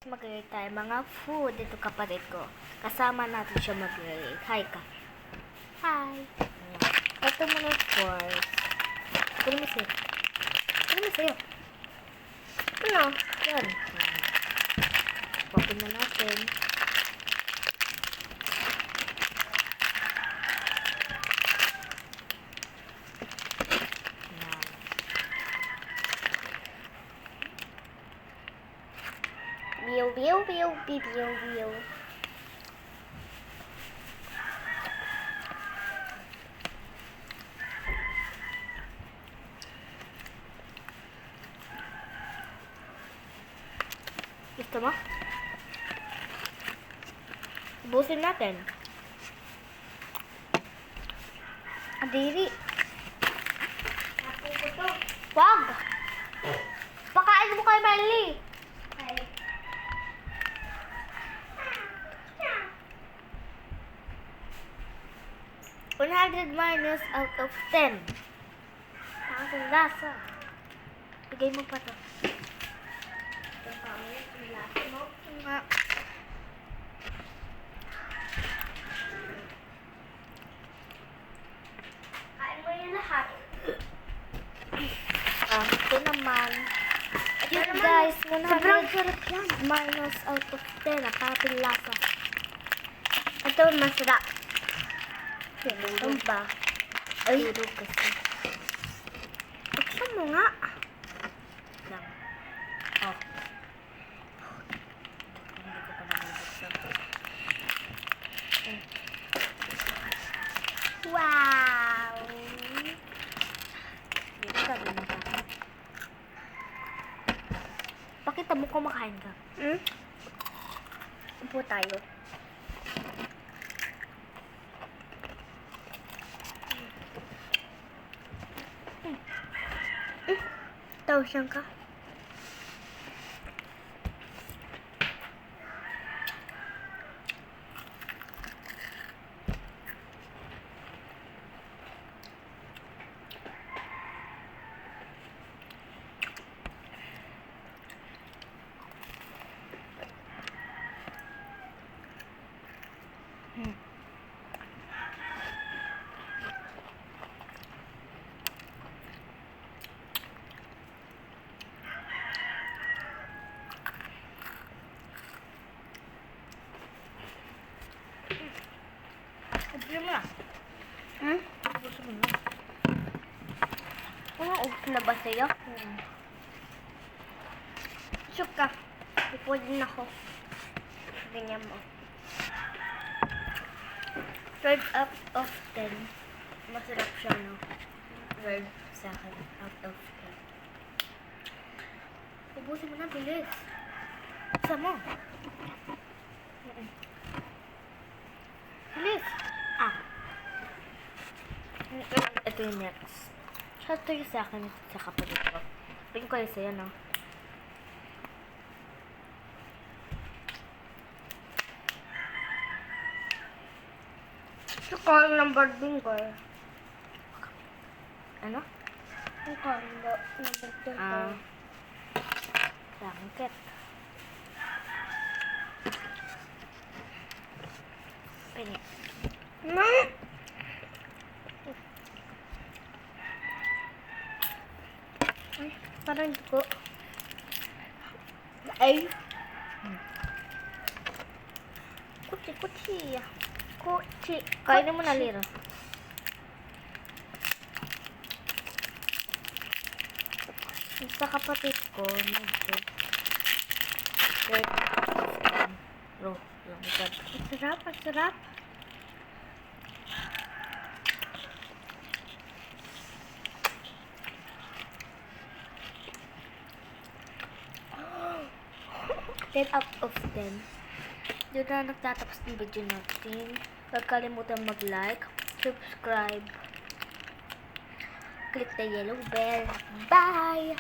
Mag-rate tayo mga food. Ito kapatid ko. Kasama natin siya mag-rate. Hi ka. Hi. Ito muna of course. Kunin mo sa'yo. Kunin mo sa'yo. Ano? Yan. Popin na natin. Biu, biu, biu, biu, biu, biu. Gusto mo? Ubusin natin. Adiri. Wag! Pakain mo kay Miley. 100 minus out of 10. Ang lasa. Bigay mo pa to. Ang lasa mo. Nga. Kain mo yung lahat. Ito naman. Ito guys, 100 minus out of 10. Ang lasa. Ito masarap. Ano ba? Ay, tulog kasi. Buksan mo nga. Lang. Oh. Hindi ko pa nabubuksan. Wow! Dito ka din ka. Pakita mo kumakain ka. Upo tayo. Tawag ka. Ubus mo na. Ubus mo na. Ubus na ba sa'yo? Shook ka. Ipod din ako. Ganyan mo. 12 out of 10. Masarap siya, no? 12 sa akin. Out of 10. Ubusin mo na, bilis. Isa mo. Bilis. Ito yung next. Ito yung sa akin sa kapatid ko. Tingin ko yung sa'yo, no? Ito ko yung number din ko. Ano? Ito ko yung number din ko. Langket. Pini. Ay, parang dugo. Ay. Kuchi. Kainin mo na, Lira. Sa kapatid ko, medyo. Ang sarap. Ten out of 10. Dito na nagtatapos ng video natin. Huwag kalimutan mag-like, subscribe, click the yellow bell. Bye!